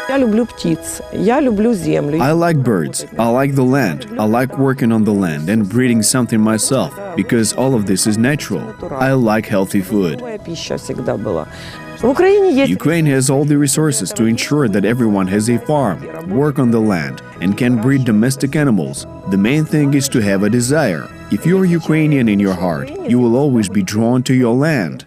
Я люблю птиц, я люблю землю. I like birds, I like the land, I like working on the land and breeding something myself, because all of this is natural. I like healthy food. Пища всегда была. В Украине есть... Ukraine has all the resources to ensure that everyone has a farm, work on the land, and can breed domestic animals. The main thing is to have a desire. If you're Ukrainian in your heart, you will always be drawn to your land.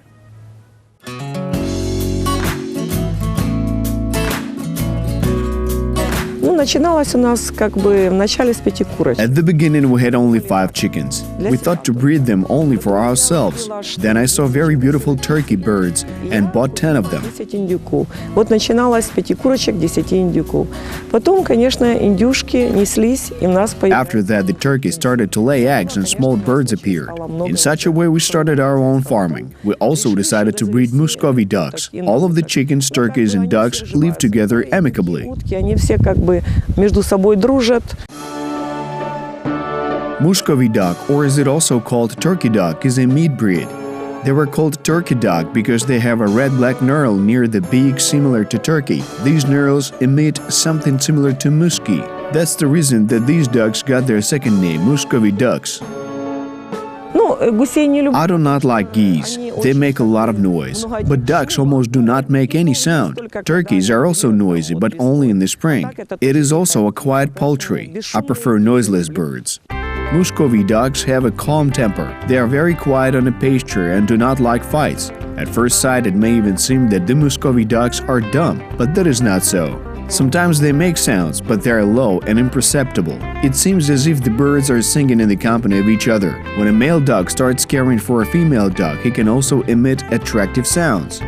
Начиналось у нас как бы в начале с 5 курочек. At the beginning we had only 5 chickens. We thought to breed them only for ourselves. Then I saw very beautiful turkey birds and bought 10 of them. 10 индюков. Вот начиналось с 5 курочек, 10 индюков. Потом, конечно, индюшки неслись, и у нас появилось... After that, the turkeys started to lay eggs and small birds appeared. In such a way, we started our own farming. We also decided to breed Muscovy ducks. All of the chickens, turkeys, and ducks live together amicably. Они все как бы между собой дружат. Muscovy duck, or is it also called turkey duck, is a meat breed. They were called turkey duck because they have a red-black knurl near the beak similar to turkey. These knurls emit something similar to musky. That's the reason that these ducks got their second name, Muscovy ducks. I do not like geese. They make a lot of noise. But ducks almost do not make any sound. Turkeys are also noisy, but only in the spring. It is also a quiet poultry. I prefer noiseless birds. Muscovy ducks have a calm temper. They are very quiet on the pasture and do not like fights. At first sight, it may even seem that the Muscovy ducks are dumb, but that is not so. Sometimes they make sounds, but they are low and imperceptible. It seems as if the birds are singing in the company of each other. When a male duck starts caring for a female duck, he can also emit attractive sounds.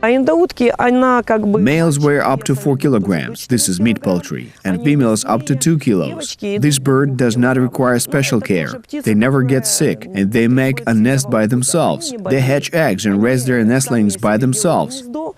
Males weigh up to 4 kilograms, this is meat poultry, and females up to 2 kilos. This bird does not require special care. They never get sick, and they make a nest by themselves. They hatch eggs and raise their nestlings by themselves. What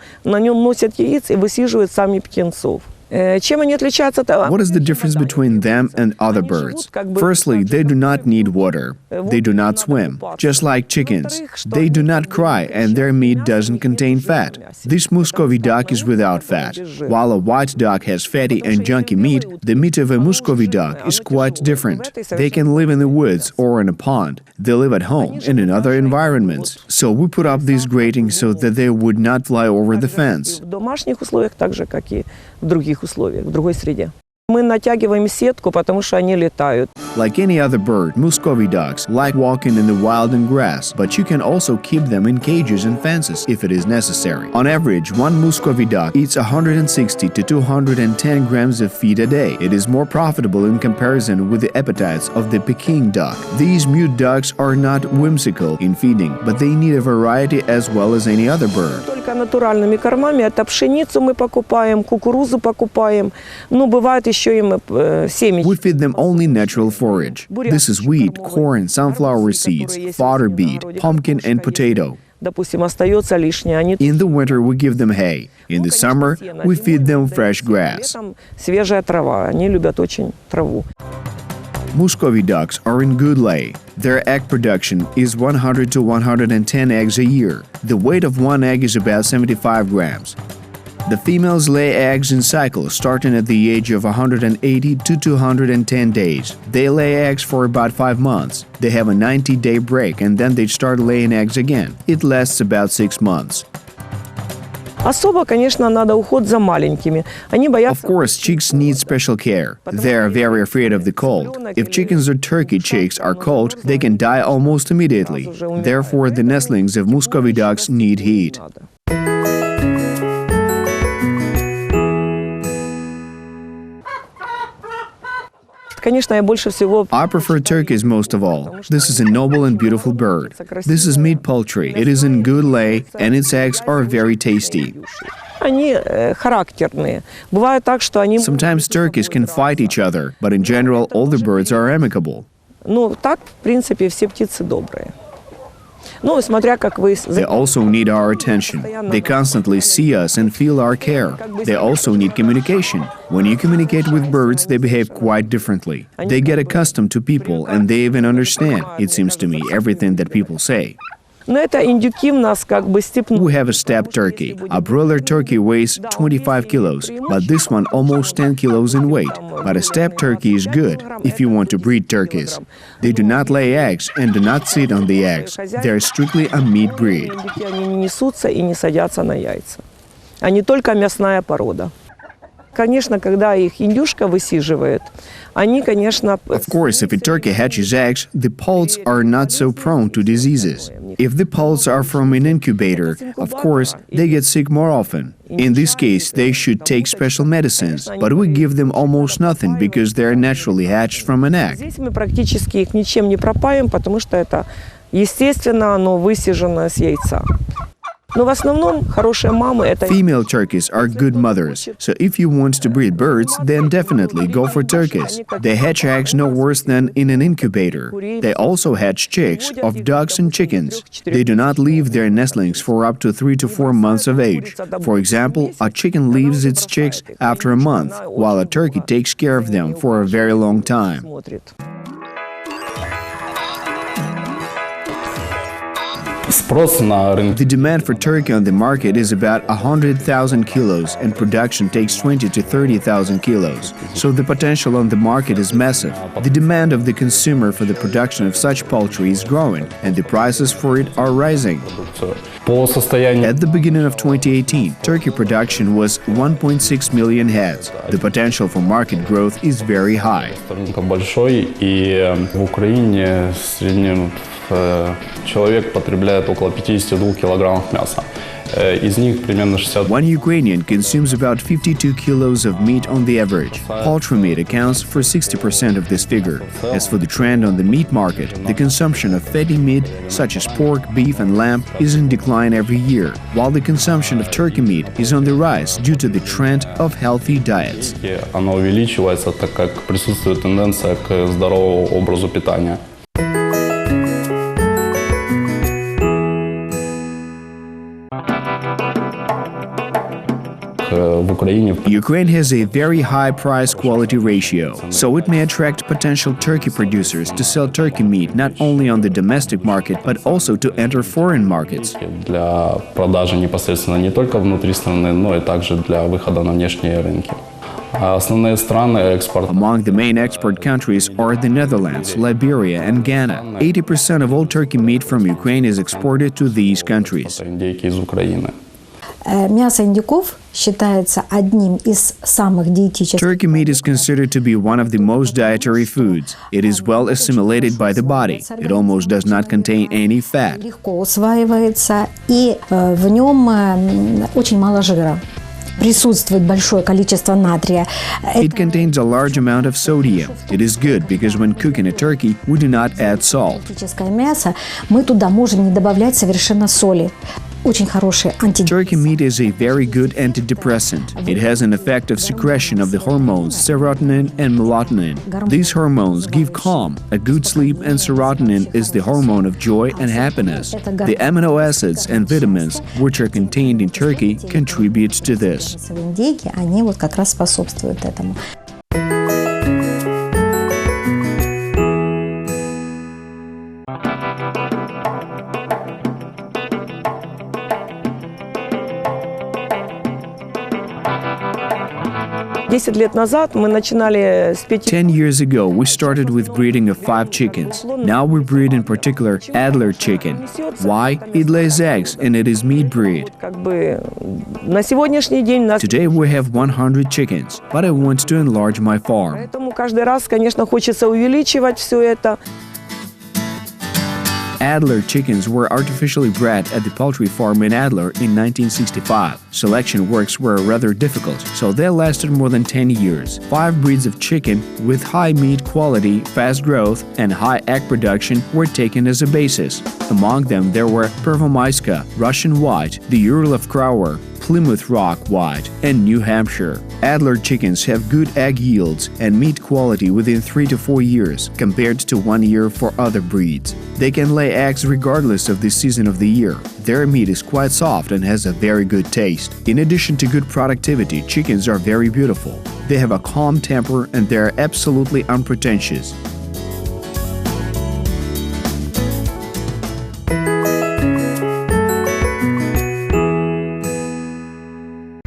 is the difference between them and other birds? Firstly, they do not need water. They do not swim. Just like chickens, they do not cry, and their meat doesn't contain fat. This Muscovy duck is without fat. While a white duck has fatty and junky meat, the meat of a Muscovy duck is quite different. They can live in the woods or in a pond. They live at home and in other environments. So we put up these gratings so that they would not fly over the fence. В другой среде. Мы натягиваем сетку, потому что они летают. Like any other bird, Muscovy ducks like walking in the wild and grass, but you can also keep them in cages and fences if it is necessary. On average, one Muscovy duck eats 160 to 210 grams of feed a day. It is more profitable in comparison with the appetites of the Peking duck. These mute ducks are not whimsical in feeding, but they need a variety as well as any other bird. Только натуральными кормами, это пшеницу мы покупаем, кукурузу покупаем. Ну, бывает еще им семечки. We feed them only natural forage. This is wheat, corn, sunflower seeds, fodder beet, pumpkin, and potato. Допустим, остается лишнее. Они... In the winter, we give them hay. In the summer, we feed them fresh grass. Свежая трава. Они любят очень траву. Muscovy ducks are in good lay. Their egg production is 100 to 110 eggs a year. The weight of one egg is about 75 grams. The females lay eggs in cycles starting at the age of 180 to 210 days. They lay eggs for about 5 months. They have a 90-day break and then they start laying eggs again. It lasts about 6 months. Особо, конечно, надо уход за маленькими. Они боятся... Of course, chicks need special care. They are very afraid of the cold. If chickens or turkey chicks are cold, they can die almost immediately. Therefore, the nestlings of Muscovy ducks need heat. Конечно, я больше всего... I prefer turkeys most of all. This is a noble and beautiful bird. This is meat poultry. It is in good lay, and its eggs are very tasty. Они характерные. Бывает так, что они... Sometimes turkeys can fight each other, but in general, all the birds are amicable. Ну, так, в принципе, все птицы добрые. Ну, смотря как вы... They also need our attention. They constantly see us and feel our care. They also need communication. When you communicate with birds, they behave quite differently. They get accustomed to people and they even understand, it seems to me, everything that people say. Но это индюки у нас как бы степные. We have a steppe turkey. A broiler turkey weighs 25 kilos, but this one almost 10 kilos in weight. But a steppe turkey is good if you want to breed turkeys. They do not lay eggs and do not sit on the eggs. They are strictly a meat breed. Индюки, они не несутся и не садятся на яйца. Они только мясная порода. Конечно, когда их индюшка высиживает, они, конечно... Of course, if a turkey hatches eggs, the poults are not so prone to diseases. If the poults are from an incubator, of course, they get sick more often. In this case, they should take special medicines, but we give them almost nothing because they are naturally hatched from an egg. Здесь мы практически их ничем не пропаем, потому что это, естественно, оно высижено с яйца. Но в основном хорошие мамы это... Female turkeys are good mothers, so if you want to breed birds, then definitely go for turkeys. They hatch eggs no worse than in an incubator. They also hatch chicks of ducks and chickens. They do not leave their nestlings for up to 3 to 4 months of age. For example, a chicken leaves its chicks after a month, while a turkey takes care of them for a very long time. The demand for turkey on the market is about 100,000 kilos and production takes 20 to 30,000 kilos. So the potential on the market is massive. The demand of the consumer for the production of such poultry is growing and the prices for it are rising. At the beginning of 2018, turkey production was 1.6 million heads. The potential for market growth is very high. Человек потребляет около 52 килограммов мяса. Из них примерно 60... One Ukrainian consumes about 52 kilos of meat on the average. Poultry meat accounts for 60% of this figure. As for the trend on the meat market, the consumption of fatty meat, such as pork, beef and lamb, is in decline every year, while the consumption of turkey meat is on the rise due to the trend of healthy diets. Оно увеличивается, так как присутствует тенденция к здоровому образу питания. Ukraine has a very high price-quality ratio, so it may attract potential turkey producers to sell turkey meat not only on the domestic market, but also to enter foreign markets. Для продажи непосредственно не только внутри страны, но и также для выхода на внешние рынки. Основные страны экспорта. Among the main export countries are the Netherlands, Liberia, and Ghana. 80% of all turkey meat from Ukraine is exported to these countries. Индейки из Украины. Мясо индюков считается одним из самых диетических. Turkey meat is considered to be one of the most dietary foods. It is well assimilated by the body. It almost does not contain any fat. Легко усваивается, и в нем очень мало жира. Присутствует большое количество натрия. It contains a large amount of sodium. It is good because when cooking a turkey, we do not add salt. Диетическое мясо, мы туда можем не добавлять совершенно соли. Очень хороший антидепрессант. Turkey meat is a very good antidepressant. It has an effect of secretion of the hormones serotonin and melatonin. These hormones give calm, a good sleep, and serotonin is the hormone of joy and happiness. The amino acids and vitamins which are contained in turkey contribute to this. Индейки, они вот как раз способствуют этому. 10 лет назад мы начинали с 5... 10 years ago, we started with breeding of 5 chickens. Now we breed in particular Adler chicken. Why? It lays eggs and it is meat breed. Как бы на сегодняшний день у нас... Today we have 100 chickens, but I want to enlarge my farm. Поэтому каждый раз, конечно, хочется увеличивать все это. Adler chickens were artificially bred at the poultry farm in Adler in 1965. Selection works were rather difficult, so they lasted more than 10 years. 5 breeds of chicken with high meat quality, fast growth, and high egg production were taken as a basis. Among them there were Pervomaiska, Russian White, the Ural of Crower, Plymouth Rock White, and New Hampshire. Adler chickens have good egg yields and meat quality within 3 to 4 years, compared to 1 year for other breeds. They can lay eggs regardless of the season of the year. Their meat is quite soft and has a very good taste. In addition to good productivity, chickens are very beautiful. They have a calm temper and they are absolutely unpretentious.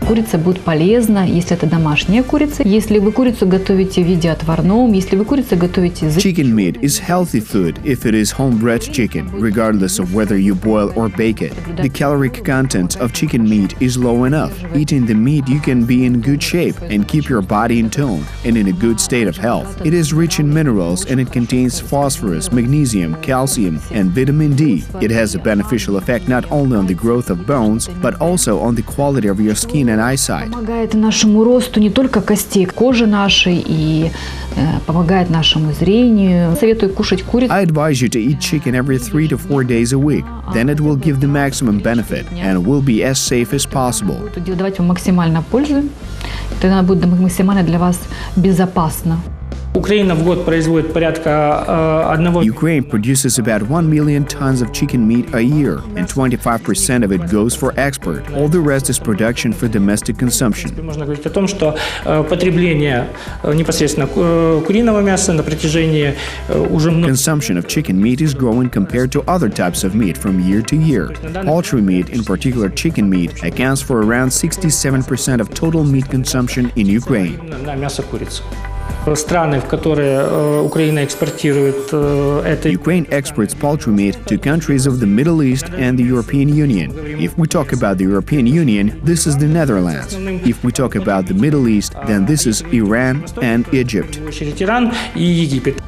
Курица будет полезна, если это домашняя курица. Если вы курицу готовите в виде отварном, если вы курицу готовите... Chicken meat is healthy food if it is home-bred chicken, regardless of whether you boil or bake it. The caloric content of chicken meat is low enough. Eating the meat, you can be in good shape and keep your body in tone and in a good state of health. It is rich in minerals and it contains phosphorus, magnesium, calcium, and vitamin D. It has a beneficial effect not only on the growth of bones, but also on the quality of your skin and eyesight. Помогает нашему росту не только костей, кожи нашей и помогает нашему зрению. Советую кушать курицу. I advise you to eat chicken every 3 to 4 days a week. Then it will give the maximum benefit and will be as safe as possible. Давать вам максимально пользу, тогда она будет максимально для вас безопасна. Украина в год производит порядка 1... Ukraine produces about 1 million tons of chicken meat a year, and 25% of it goes for export. All the rest is production for domestic consumption. Можно говорить о том, что потребление непосредственно куриного мяса на протяжении уже много... Consumption of chicken meat is growing compared to other types of meat from year to year. Poultry meat, in particular chicken meat, accounts for around 67% of total meat consumption in Ukraine. На мясо курицы. Страны, в которые Украина экспортирует это... Ukraine exports poultry meat to countries of the Middle East and the European Union. If we talk about the European Union, this is the Netherlands. If we talk about the Middle East, then this is Iran and Egypt. В очередь Иран и Египет.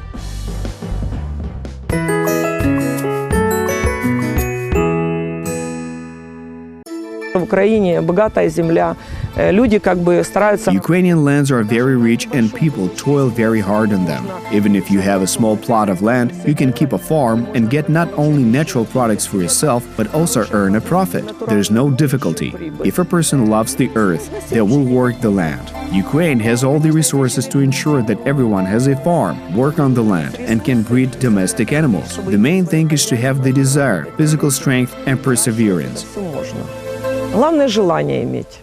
В Украине богатая земля, люди как бы стараются... Ukrainian lands are very rich and people toil very hard on them. Even if you have a small plot of land, you can keep a farm and get not only natural products for yourself, but also earn a profit. There's no difficulty. If a person loves the earth, they will work the land. Ukraine has all the resources to ensure that everyone has a farm, work on the land, and can breed domestic animals. The main thing is to have the desire, physical strength, and perseverance. Главное желание иметь.